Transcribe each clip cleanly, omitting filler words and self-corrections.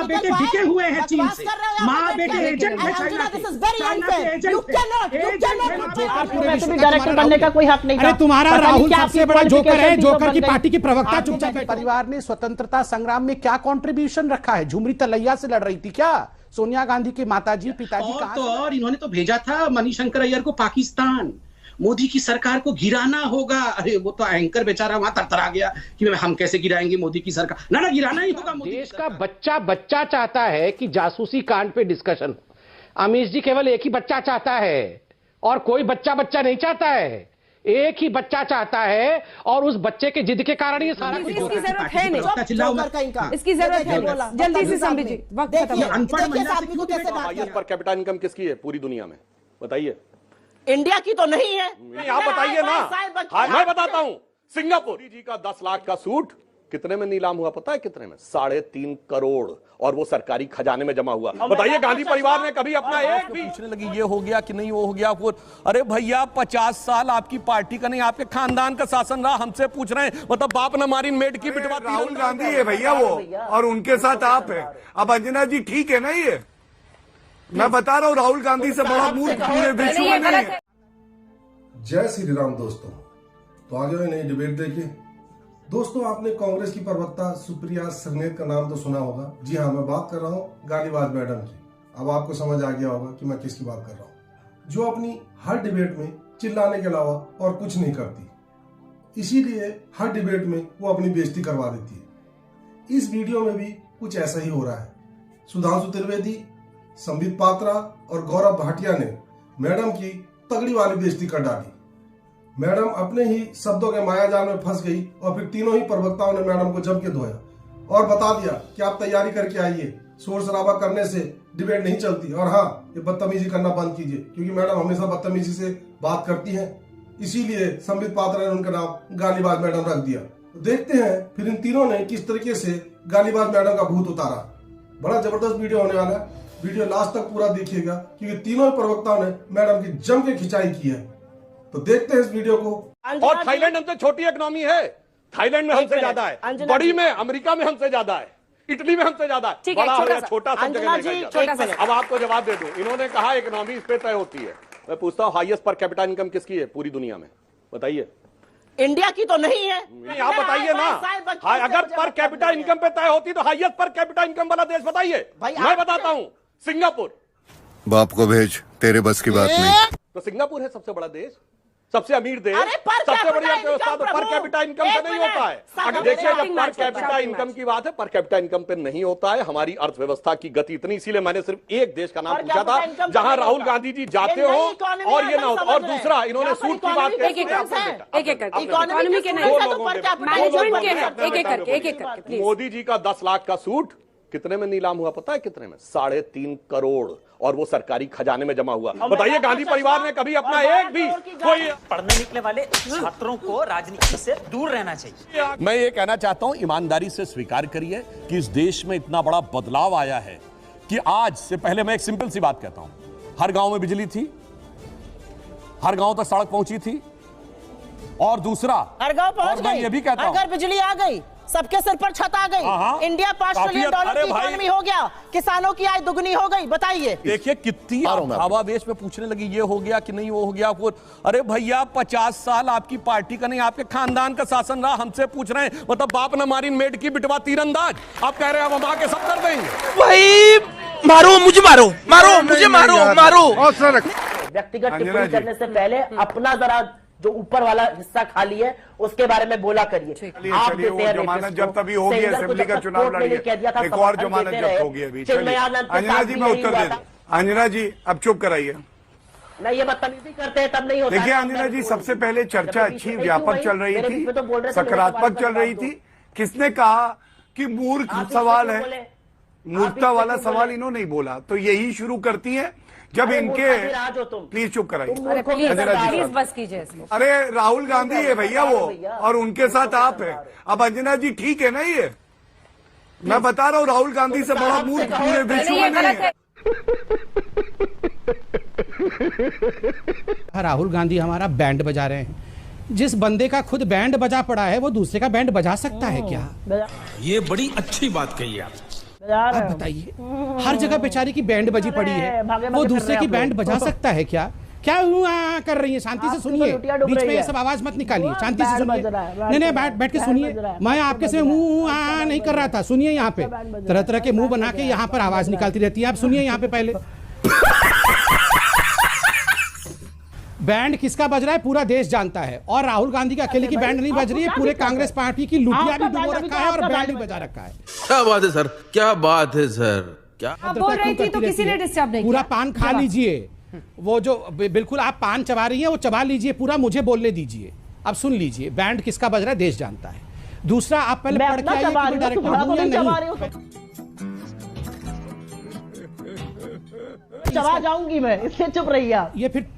माँ बेटे बिके हुए हैं चीन से, माँ बेटे एजेंट है चाइना के, डायरेक्टर बनने का कोई हक नहीं था। अरे तुम्हारा राहुल सबसे बड़ा जोकर है, जोकर की पार्टी की प्रवक्ता चुपचाप। परिवार ने स्वतंत्रता संग्राम में क्या कंट्रीब्यूशन रखा है? झुमरी तलैया से लड़ रही थी क्या सोनिया गांधी की माताजी पिताजी? और इन्होंने तो भेजा था मणिशंकर अय्यर को पाकिस्तान, मोदी की सरकार को गिराना होगा। अरे वो तो एंकर बेचारा वहां तरतरा गया कि हम कैसे गिराएंगे मोदी की सरकार। ना गिराना ही होगा। देश का बच्चा चाहता है कि जासूसी कांड पे डिस्कशन। अमीश जी केवल एक ही बच्चा चाहता है और कोई बच्चा नहीं चाहता है, एक ही बच्चा चाहता है और उस बच्चे के जिद के कारण ये सारा कुछ। इसकी जरूरत है नहीं, इसकी जरूरत है नहीं। जल्दी से समझी जी, वक्त खत्म। अनपढ़ महिला से क्यों कैसे हाईएस्ट पर कैपिटा इनकम किसकी है पूरी दुनिया में? बताइए। इंडिया की तो नहीं है। आप बताइए ना। मैं बताता हूं। सिंगापुर जी का 10 लाख का सूट कितने में नीलाम हुआ पता है? कितने में? 3.5 करोड़, और वो सरकारी खजाने में जमा हुआ। बताइए गांधी परिवार ने कभी अपना एक भी पूछने लगी ये हो गया कि नहीं वो हो गया। अरे भैया 50 साल आपकी पार्टी का नहीं आपके खानदान का शासन रहा, हमसे पूछ रहे हैं मतलब बाप न मारी मेड की बिटवा। राहुल गांधी है भैया वो, और उनके साथ आप है। अब अंजना जी ठीक है ना? ये मैं बता रहा हूँ राहुल गांधी से बड़ा मूर्ख पूरे विश्व में नहीं है। जय श्री राम दोस्तों, तो आगे में नई डिबेट देखिए। दोस्तों, आपने कांग्रेस की प्रवक्ता सुप्रिया सरनेत का नाम तो सुना होगा। जी हाँ, मैं बात कर रहा हूँ गालीबाज मैडम की। अब आपको समझ आ गया होगा कि मैं किसकी बात कर रहा हूँ, जो अपनी हर डिबेट में चिल्लाने के अलावा और कुछ नहीं करती, इसीलिए हर डिबेट में वो अपनी बेइज्जती करवा देती है। इस वीडियो में भी कुछ ऐसा ही हो रहा है। सुधांशु त्रिवेदी, संबित पात्रा और गौरव भाटिया ने मैडम की तगड़ी वाली बेइज्जती कर डाली। मैडम अपने ही शब्दों के मायाजाल में फंस गई और फिर तीनों ही प्रवक्ताओं ने मैडम को जम के धोया और बता दिया कि आप तैयारी करके आइए, शोर शराबा करने से डिबेट नहीं चलती, और हाँ, ये बदतमीजी करना बंद कीजिए, क्योंकि मैडम हमेशा बदतमीजी से बात करती हैं। इसीलिए संबित पात्रा ने उनका नाम गालीबाज मैडम रख दिया। देखते हैं फिर इन तीनों ने किस तरीके से गालीबाज मैडम का भूत उतारा। बड़ा जबरदस्त वीडियो होने वाला है, वीडियो लास्ट तक पूरा देखिएगा, क्योंकि तीनों ही प्रवक्ताओं ने मैडम की जम के खिंचाई की है। तो देखते हैं इस वीडियो को। और थाईलैंड हमसे छोटी इकोनॉमी है, थाईलैंड में हमसे ज्यादा है, बड़ी में अमेरिका में हमसे ज्यादा है, इटली में हमसे ज्यादा है। बड़ा हो या छोटा सब जगह नहीं। अब आपको जवाब दे दूं, इन्होंने कहा इकोनॉमी इस पे तय होती है। मैं पूछता हूँ हाईएस्ट पर कैपिटा इनकम किसकी है पूरी दुनिया में? बताइए। इंडिया की तो नहीं है। आप बताइए ना। अगर पर कैपिटा इनकम पे तय होती तो हाईएस्ट पर कैपिटा इनकम वाला देश बताइए। मैं बताता हूँ, सिंगापुर। बाप को भेज, तेरे बस की बात नहीं। तो सिंगापुर है सबसे बड़ा देश, सबसे अमीर देश, सबसे बड़ी अर्थव्यवस्था। तो पर कैपिटा इनकम पे नहीं होता है। अगर देखिए, जब पर कैपिटा इनकम की बात है, पर कैपिटा इनकम पे नहीं होता है। हमारी अर्थव्यवस्था की गति इतनी, इसीलिए मैंने सिर्फ एक देश का नाम पूछा था जहां राहुल गांधी जी जाते हो और ये ना हो। और दूसरा, इन्होंने सूट की बात की। मोदी जी का 10 लाख का सूट कितने में नीलाम हुआ पता है? कितने में? 3.5 करोड़, और वो सरकारी खजाने में जमा हुआ। बताइए गांधी परिवार ने कभी अपना एक भी कोई पढ़ने निकले वाले छात्रों को राजनीति से दूर रहना चाहिए। मैं ये कहना चाहता हूं, ईमानदारी से स्वीकार करिए कि इस देश में इतना बड़ा बदलाव आया है कि आज से पहले मैं एक सिंपल सी बात कहता हूं, हर गांव में बिजली थी, हर गांव तक सड़क पहुंची थी, और दूसरा हर गांव पहुंच गई, ये भी कहता हूं, हर घर बिजली आ गई, सबके सिर पर छत आ गई, इंडिया $5 ट्रिलियन की इकोनॉमी हो गया, किसानों की आय दुगनी हो गई। बताइए। देखिए कितनी भावावेश में पूछने लगी ये हो गया कि नहीं वो हो गया। अरे भैया 50 साल आपकी पार्टी का नहीं आपके खानदान का शासन रहा, हमसे पूछ रहे हैं मतलब बाप न मारी मेड की बिटवा तीरंदाज। आप कह रहे हैं हम आके सब कर देंगे। भाई मारो मुझे, मारो मारो मुझे, मारो मारो। व्यक्तिगत टिप्पणी करने से पहले अपना जरा जो ऊपर वाला हिस्सा खाली है उसके बारे में बोला करिए। आप जमानत जब तभी होगी, असेंबली का चुनाव लड़िए, एक और जमानत जब होगी अभी। अंजना जी मैं उत्तर दे दूं। अंजना जी अब चुप कराइए। नहीं, ये बदतमीजी करते हैं तब नहीं होता। देखिए अंजना जी, सबसे पहले चर्चा अच्छी व्यापक चल रही थी, सकारात्मक चल रही थी। किसने कहा कि मूर्ख सवाल है? मूर्खता वाला सवाल इन्होंने नहीं बोला, तो यही शुरू करती है जब इनके। प्लीज चुप कराइए। बस कीजिए। अरे राहुल गांधी है भैया वो, और उनके साथ आप है। अब अंजना जी ठीक है ना? ये मैं बता रहा हूँ राहुल गांधी से बड़ा मूर्ख पूरे विश्व में नहीं है। राहुल गांधी हमारा बैंड बजा रहे हैं। जिस बंदे का खुद बैंड बजा पड़ा है वो दूसरे का बैंड बजा सकता है क्या? ये बड़ी अच्छी बात कही आप। आप बताइए, हर जगह बेचारी की बैंड बजी पड़ी है, वो दूसरे की बैंड बजा सकता है क्या? क्या कर रही है? शांति से सुनिए, बीच में ये सब आवाज मत निकालिए, शांति से सुनिए। नहीं बैठ के सुनिए, मैं आपके से मुंह नहीं कर रहा था, सुनिए। यहाँ पे तरह तरह के मुंह बना के यहाँ पर आवाज निकालती रहती है, आप सुनिए यहाँ पे पहले। बैंड किसका बज रहा है पूरा देश जानता है, और राहुल गांधी की अकेले की बैंड नहीं बज रही है, पूरे कांग्रेस पार्टी की लुटिया भी डुबो रखा है और बैंड भी बजा रखा है। क्या बात है सर, क्या बात है सर, क्या बोल रही थी तो किसी ने डिस्टर्ब नहीं। पूरा पान खा लीजिए, वो जो बिल्कुल आप पान चबा रही है वो चबा लीजिए पूरा, मुझे बोलने दीजिए। अब सुन लीजिए, बैंड किसका बज रहा है देश जानता है। दूसरा, आप पहले पढ़ के आइए कि डायरेक्टर हूं या नहीं। चबा जाऊंगी मैं, इससे चुप रही आप। ये फिर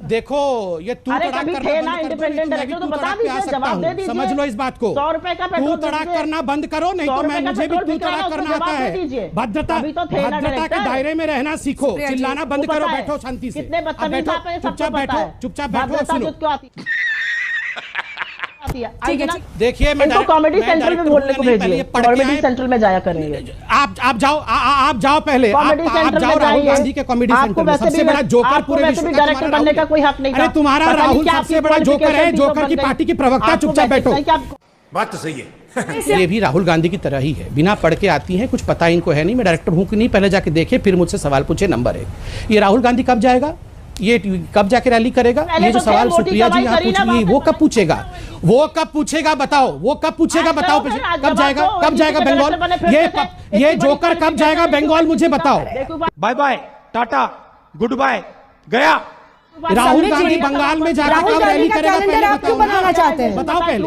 देखो, ये तू तड़ाक करना इंडिपेंडेंट डायरेक्टर तो बता दीजिए, जवाब दे दीजिए। समझ लो इस बात को, 100 रुपए का पेट्रोल तू तड़ाक करना बंद करो, नहीं तो मैं मुझे भी तू तड़ाक करना आता है। भद्रता के दायरे में रहना सीखो, चिल्लाना बंद करो, बैठो शांति से, चुपचाप बैठो, चुपचाप बैठो, सुनो। देखिए, मैं कॉमेडी सेंट्रल में बोलने को भेजिए, कॉमेडी सेंट्रल में जाया करेंगे। आप जाओ पहले, आप जाओ राहुल गांधी के कॉमेडी सेंटर में। सबसे बड़ा जोकर पूरे विश्व का डायरेक्टर बनने का कोई हक नहीं। अरे तुम्हारा राहुल सबसे बड़ा जोकर है, जोकर की पार्टी की प्रवक्ता, चुपचाप बैठो। बात तो सही है। ये भी राहुल गांधी की तरह ही है, बिना पढ़ के आती हैं, कुछ पता इनको है नहीं, मैं डायरेक्टर हूं कि नहीं पहले जाके देखे फिर मुझसे सवाल पूछे। नंबर 1, ये राहुल गांधी कब जाएगा, ये कब जाके रैली करेगा? ये जो सवाल सुप्रिया जी यहाँ पूछ रही है, वो कब पूछेगा? वो कब पूछेगा बताओ, वो कब पूछेगा बताओ, कब जाएगा, कब जाएगा बंगाल? ये जोकर कब जाएगा बंगाल, मुझे बताओ। Bye bye, tata, goodbye, गया। राहुल गांधी बंगाल में जाकर कब रैली करेगा, पहले आप क्यों बनाना चाहते हैं? बताओ पहले।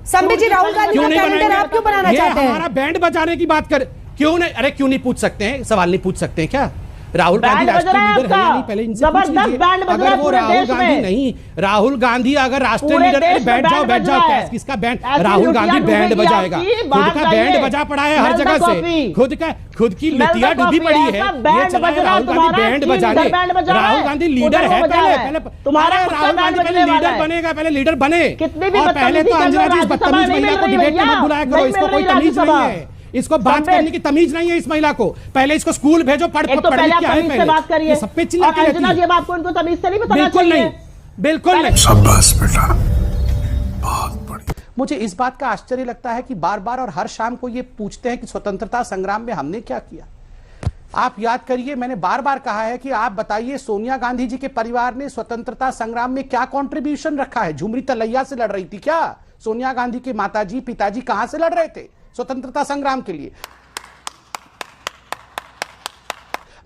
संबित जी, राहुल गांधी का कैलेंडर आप क्यों बनाना चाहते हैं? हमारा बैंड बजाने की बात कर, क्यों नहीं? अरे क्यों नहीं पूछ सकते हैं, सवाल नहीं पूछ सकते हैं क्या? राहुल गांधी राष्ट्रीय लीडर है नहीं, पहले इनसे पूछ लीजिए। अगर वो राहुल गांधी नहीं, राहुल गांधी अगर राष्ट्रीय लीडर है, बैठ जाओ, किसका बैंड? राहुल गांधी बैंड बजाएगा, खुद का बैंड बजा पड़ा है हर जगह से, खुद की लुटिया डूबी पड़ी है, ये चला है राहुल गांधी बैंड बजाने। राहुल गांधी लीडर है, पहले तुम्हारा राहुल गांधी पहले लीडर बनेगा, पहले लीडर बने। और पहले तो अंजना जी बदतमीज महिला को डिबेट में मत बुलाया करो, इसको कोई तमीज नहीं है, इसको बात करने की तमीज नहीं है इस महिला को। पहले इसको स्कूल भेजो, पढ़ के आए पहले, सब पे चिल्ला के रहती है। आपको इनको तमीज से नहीं बताना बिल्कुल नहीं, बिल्कुल नहीं। शाबाश बेटा, बहुत बढ़िया। मुझे इस बात का आश्चर्य लगता है कि बार बार और हर शाम को ये पूछते हैं कि स्वतंत्रता संग्राम में हमने क्या किया। आप याद करिए, मैंने बार बार कहा है कि आप बताइए, सोनिया गांधी जी के परिवार ने स्वतंत्रता संग्राम में क्या कंट्रीब्यूशन रखा है? झुमरी तलैया से लड़ रही थी क्या सोनिया गांधी के माताजी पिताजी? कहां से लड़ रहे थे स्वतंत्रता संग्राम के लिए?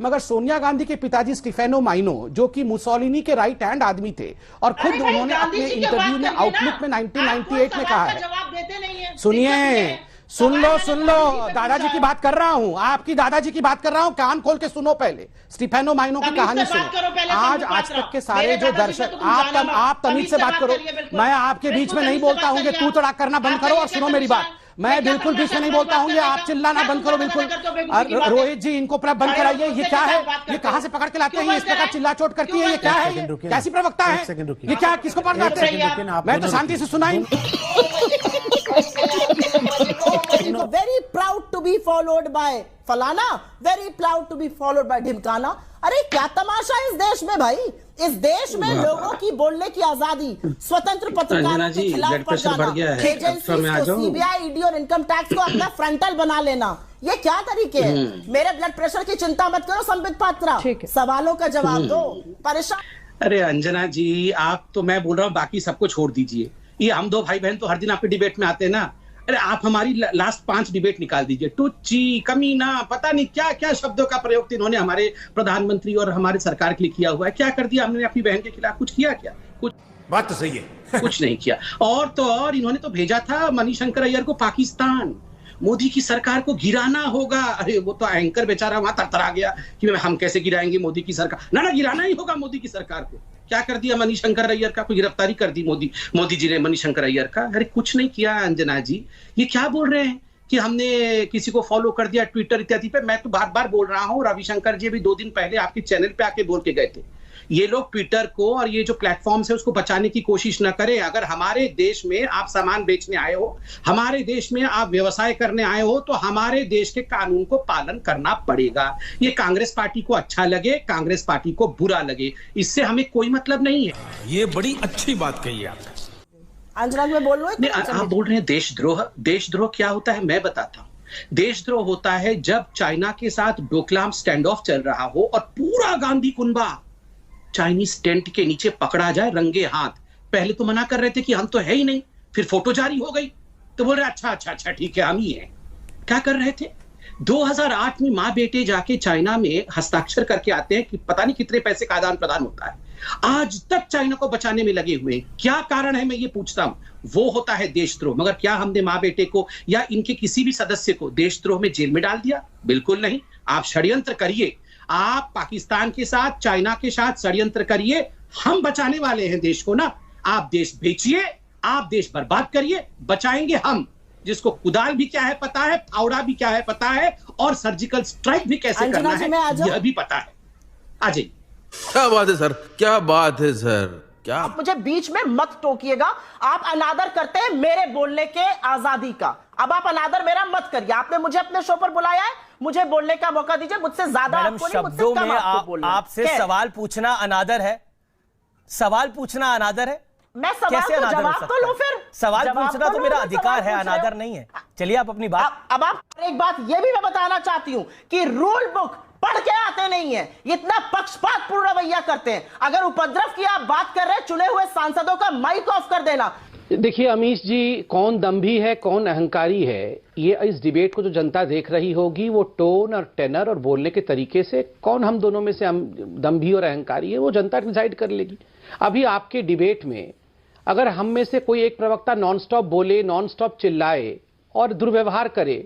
मगर सोनिया गांधी के पिताजी स्टीफेनो माइनो, जो कि मुसोलिनी के राइट हैंड आदमी थे, और खुद उन्होंने अपने इंटरव्यू में आउटलुक में 1998 में कहा है, सुनिए, सुन लो, दादाजी की बात कर रहा हूं, आपकी दादाजी की बात कर रहा हूं, कान खोल के सुनो पहले। स्टीफेनो माइनो की कहानी सुनो। आज तक के सारे जो दर्शक, आप तमीज से बात करो, मैं आपके बीच में नहीं बोलता हूं कि तू तड़ाक करना बंद करो और सुनो मेरी बात। मैं बिल्कुल बीच में नहीं बोलता हूं, ये आप चिल्लाना बंद करो बिल्कुल। रोहित जी, इनको पूरा बंद कराइए। ये क्या है? ये कहां से पकड़ के लाते हैं? इस प्रकार चिल्ला चोट करती है, ये क्या है? कैसी प्रवक्ता है ये? क्या, किसको पकड़ाते हैं? मैं तो शांति से सुनाई। Very proud to be followed by फलाना, very proud to be followed by ढिमकाना। अरे क्या तमाशा इस देश में भाई? इस देश में लोगों की बोलने की आजादी, स्वतंत्र पत्रकारों के खिलाफ पड़ जाना, एजेंसीज को, सीबीआई, ईडी और इनकम टैक्स को अपना फ्रंटल बना लेना, ये क्या तरीके हैं? मेरे ब्लड प्रेशर की चिंता मत करो संबित पात्रा, सवालों का जवाब दो। परेशान। अरे अंजना जी, आप तो, मैं बोल रहा हूँ बाकी सबको छोड़ दीजिए, ये हम दो भाई बहन तो हर दिन आपके डिबेट में आते हैं ना। अरे आप हमारी लास्ट 5 डिबेट निकाल दीजिए। टुच्ची, कमीना, पता नहीं क्या क्या शब्दों का प्रयोग इन्होंने हमारे प्रधानमंत्री और हमारे सरकार के लिए किया हुआ है। क्या कर दिया हमने अपनी बहन के खिलाफ? कुछ किया क्या? कुछ बात तो सही है। कुछ नहीं किया। और तो और इन्होंने तो भेजा था मणिशंकर अय्यर को पाकिस्तान, मोदी की सरकार को गिराना होगा। अरे वो तो एंकर बेचारा वहां तरतरा गया कि हम कैसे गिराएंगे मोदी की सरकार। ना गिराना ही होगा मोदी की सरकार को। क्या कर दिया मणिशंकर अय्यर का? कोई गिरफ्तारी कर दी मोदी जी ने मणिशंकर अय्यर का? अरे कुछ नहीं किया अंजना जी। ये क्या बोल रहे हैं कि हमने किसी को फॉलो कर दिया ट्विटर इत्यादि पे? मैं तो बार बार बोल रहा हूँ, रविशंकर जी भी 2 दिन पहले आपके चैनल पे आके बोल के गए थे ये लोग ट्विटर को और ये जो प्लेटफॉर्म्स है उसको बचाने की कोशिश न करें। अगर हमारे देश में आप सामान बेचने आए हो, हमारे देश में आप व्यवसाय करने आए हो, तो हमारे देश के कानून को पालन करना पड़ेगा। ये कांग्रेस पार्टी को अच्छा लगे, कांग्रेस पार्टी को बुरा लगे, इससे हमें कोई मतलब नहीं है। ये बड़ी अच्छी बात कही आपने। अंजना में बोल रहे हैं, आप बोल रहे हैं देशद्रोह। देशद्रोह क्या होता है मैं बताता हूँ। देशद्रोह होता है जब चाइना के साथ डोकलाम स्टैंड ऑफ चल रहा हो और पूरा गांधी कुनबा चाइनीज टेंट के नीचे पकड़ा जाए रंगे हाथ। पहले तो मना कर रहे थे कि हम तो है ही नहीं, फिर फोटो जारी हो गई तो बोल रहे अच्छा ठीक है हम ही हैं। क्या कर रहे थे? 2008 में माँ बेटे जाके चाइना में हस्ताक्षर करके आते हैं कि पता नहीं कितने पैसे का आदान प्रदान होता है। आज तक चाइना को बचाने में लगे हुए। क्या कारण है मैं ये पूछता हूं। वो होता है देशद्रोह। मगर क्या हमने माँ बेटे को या इनके किसी भी सदस्य को देशद्रोह में जेल में डाल दिया? बिल्कुल नहीं। आप षड्यंत्र करिए, आप पाकिस्तान के साथ चाइना के साथ षड्यंत्र करिए, हम बचाने वाले हैं देश को ना। आप देश बेचिए, आप देश बर्बाद करिए, बचाएंगे हम। जिसको कुदाल भी क्या है पता है, फावड़ा भी क्या है पता है, और सर्जिकल स्ट्राइक भी कैसे करना है यह भी पता है। आ जाइए। क्या बात है सर, क्या बात है सर, क्या। आप मुझे बीच में मत टोकिएगा। आप अनादर करते हैं मेरे बोलने के आजादी का। अब आप अनादर मेरा मत करिए। आपने मुझे अपने शो पर बुलाया है, मुझे बोलने का मौका दीजिए। मुझसे ज्यादा आपको नहीं, मुझसे कम आपको बोलना है। आपसे सवाल पूछना अनादर है? सवाल पूछना अनादर है? मैं सवाल का जवाब तो लो। फिर सवाल पूछना तो मेरा अधिकार है, अनादर नहीं है। चलिए आप अपनी बात। अब आप एक बात ये भी मैं बताना चाहती हूं कि रूल बुक पढ़ के आते नहीं है, इतना पक्षपातपूर्ण रवैया करते हैं। अगर उपद्रव की आप बात कर रहे हैं, चुने हुए सांसदों का माइक ऑफ कर देना। देखिए अमीश जी, कौन दम्भी है कौन अहंकारी है, ये इस डिबेट को जो जनता देख रही होगी वो टोन और टेनर और बोलने के तरीके से कौन हम दोनों में से दम्भी और अहंकारी है वो जनता डिसाइड कर लेगी। अभी आपके डिबेट में अगर हम में से कोई एक प्रवक्ता नॉन स्टॉप बोले, नॉन स्टॉप चिल्लाए और दुर्व्यवहार करे,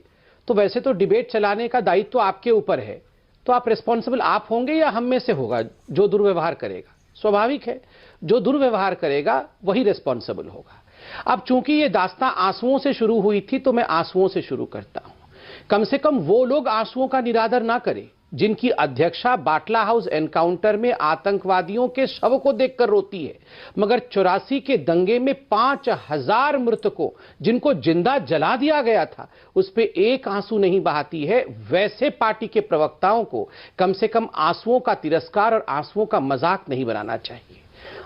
तो वैसे तो डिबेट चलाने का दायित्व तो आपके ऊपर है। तो आप रिस्पॉन्सिबल आप होंगे या हम में से होगा जो दुर्व्यवहार करेगा? स्वाभाविक है, जो दुर्व्यवहार करेगा वही रिस्पॉन्सिबल होगा। अब चूंकि ये दास्तां आंसुओं से शुरू हुई थी तो मैं आंसुओं से शुरू करता हूं। कम से कम वो लोग आंसुओं का निरादर ना करें जिनकी अध्यक्षा बाटला हाउस एनकाउंटर में आतंकवादियों के शव को देखकर रोती है, मगर 84 के दंगे में 5000 मृतकों जिनको जिंदा जला दिया गया था उस पे एक आंसू नहीं बहाती है। वैसे पार्टी के प्रवक्ताओं को कम से कम आंसुओं का तिरस्कार और आंसुओं का मजाक नहीं बनाना चाहिए।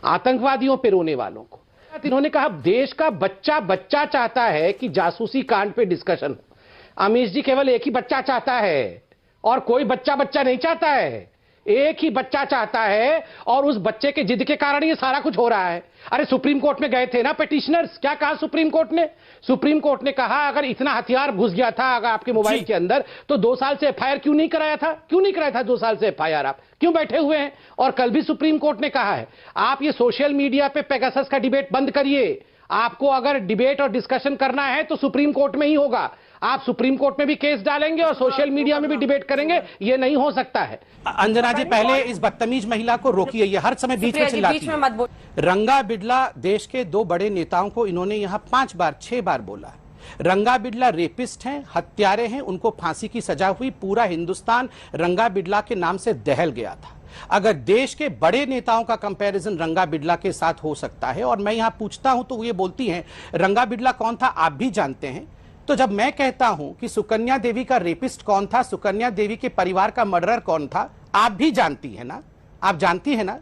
आतंकवादियों पे रोने वालों को इन्होंने कहा देश का बच्चा चाहता है कि जासूसी कांड पे डिस्कशन हो। अमीश जी, केवल एक ही बच्चा चाहता है और कोई बच्चा नहीं चाहता है। एक ही बच्चा चाहता है और उस बच्चे के जिद के कारण ये सारा कुछ हो रहा है। अरे सुप्रीम कोर्ट में गए थे ना पिटिशनर्स, क्या कहा सुप्रीम कोर्ट ने? सुप्रीम कोर्ट ने कहा अगर इतना हथियार घुस गया था अगर आपके मोबाइल के अंदर तो 2 साल से एफआईआर क्यों नहीं कराया था? क्यों नहीं कराया था 2 साल से एफआईआर? आप क्यों बैठे हुए हैं? और कल भी सुप्रीम कोर्ट ने कहा है आप ये सोशल मीडिया पे पेगासस का डिबेट बंद करिए। आपको अगर डिबेट और डिस्कशन करना है तो सुप्रीम कोर्ट में ही होगा। आप सुप्रीम कोर्ट में भी केस डालेंगे और सोशल मीडिया में भी डिबेट करेंगे, ये नहीं हो सकता है। अंजना जी, पहले इस बदतमीज महिला को रोकिए, ये हर समय बीच में चिल्लाती है। रंगा बिड़ला देश के 2 बड़े नेताओं को इन्होंने यहां 5 बार 6 बार बोला। रंगा बिड़ला रेपिस्ट हैं, हत्यारे हैं, उनको फांसी की सजा हुई। पूरा हिंदुस्तान रंगा बिड़ला के नाम से दहल गया था। अगर देश के बड़े नेताओं का कंपैरिजन रंगा बिड़ला के साथ हो सकता है और मैं यहां पूछता हूं तो वो ये बोलती हैं रंगा बिड़ला कौन था आप भी जानते हैं। तो जब मैं कहता हूं कि सुकन्या देवी का रेपिस्ट कौन था, सुकन्या देवी के परिवार का मर्डरर कौन था, आप भी जानती है ना, आप जानती है ना।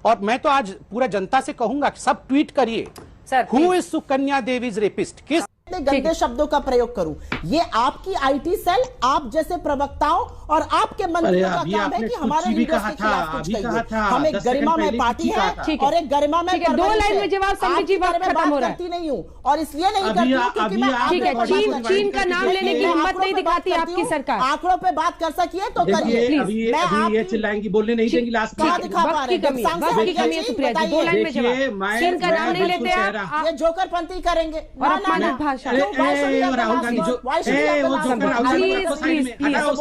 और मैं तो आज पूरा जनता से कहूंगा सब ट्वीट करिए who is Sukanya Devi's rapist. किस गंदे शब्दों का प्रयोग करूं? ये आपकी आईटी सेल, आप जैसे प्रवक्ताओं और आपके मंत्रियों का काम है कि हमारे लीडर्स के खिलाफ कुछ कहिए। हम एक गरिमामय पार्टी है और एक गरिमामय 2 लाइन में जवाब समझ जी बात खत्म हो रहा है। करती नहीं हूं और इसलिए नहीं करती हूं क्योंकि मैं चीन का नाम लेने की हिम्मत नहीं दिखाती आपकी सरकार। आंकड़ों पे बात कर सकिए तो करिए। मैं आप ये चिल्लाएंगी, बोलने नहीं देंगी। लास्ट क्या दिखा पा रहे हैं? सुप्रिया जी 2 लाइन में जवाब। चीन का नाम नहीं लेते आप, ये जोकरपंथी करेंगे। और अपमानित भाषा। राहुल गांधी जो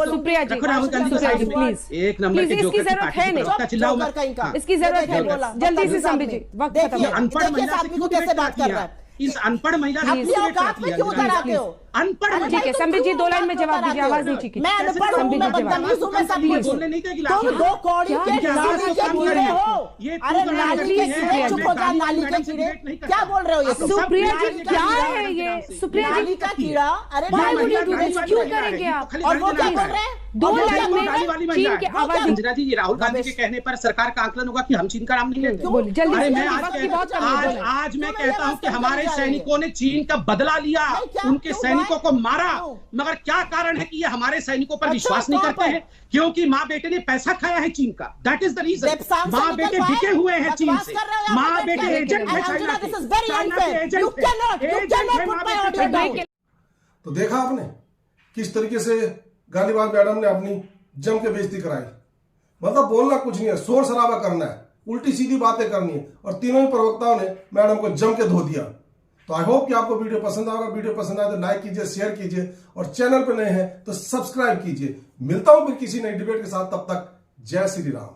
सुप्रिया जी प्लीज, एक नंबर के इसकी जरूरत है नहीं, चिल्लाओ इसकी जरूरत है जल्दी से समझ जी। वक्त खत्म। अनपढ़ महिला से कैसे बात कर रहा है? इस अनपढ़ महिला अपनी औकात में क्यों उतर आते हो? अनपढ़। ठीक है, समृद्धि जी 2 लाइन में जवाब दीजिए, आवाज नहीं ठीक है। मैं अनपढ़ हूं, मैं बदतमीज हूं, मैं सब कुछ। बोलने नहीं थे कि तुम 2 कौड़ी के नाली के कीड़े हो। अरे नाली के कीड़े, चुप हो जा, नाली के कीड़े क्या बोल रहे हो ये? सुप्रिया जी क्या है ये? सुप्रिया जी नाली का कीड़ा, अरे क्यों करेंगे आप? और वो क्या बोल रहे हैं? 2 लाइन में चीन के आवाज। अंजना जी, ये राहुल गांधी के कहने पर सरकार का आकलन होगा कि हम चीन का नाम नहीं लेते। जल्दी अरे से, मैं आज मैं कहता हूं कि हमारे सैनिकों ने चीन का बदला लिया, उनके सैनिकों को मारा, मगर क्या कारण है कि ये हमारे सैनिकों पर विश्वास नहीं करते हैं? क्योंकि माँ बेटे ने पैसा खाया है चीन का। That is the reason. माँ बेटे बिके हुए हैं चीन से। माँ बेटे एजेंट है चाइना के। तो देखा आपने किस तरीके से गालीवाल मैडम ने अपनी जम के बेइज्जती कराई। मतलब बोलना कुछ नहीं है, शोर शराबा करना है, उल्टी सीधी बातें करनी है, और तीनों ही प्रवक्ताओं ने मैडम को जम के धो दिया। तो आई होप कि आपको वीडियो पसंद आएगा। वीडियो पसंद आए तो लाइक कीजिए, शेयर कीजिए, और चैनल पर नए हैं तो सब्सक्राइब कीजिए। मिलता हूं फिर किसी नई डिबेट के साथ, तब तक जय श्री राम।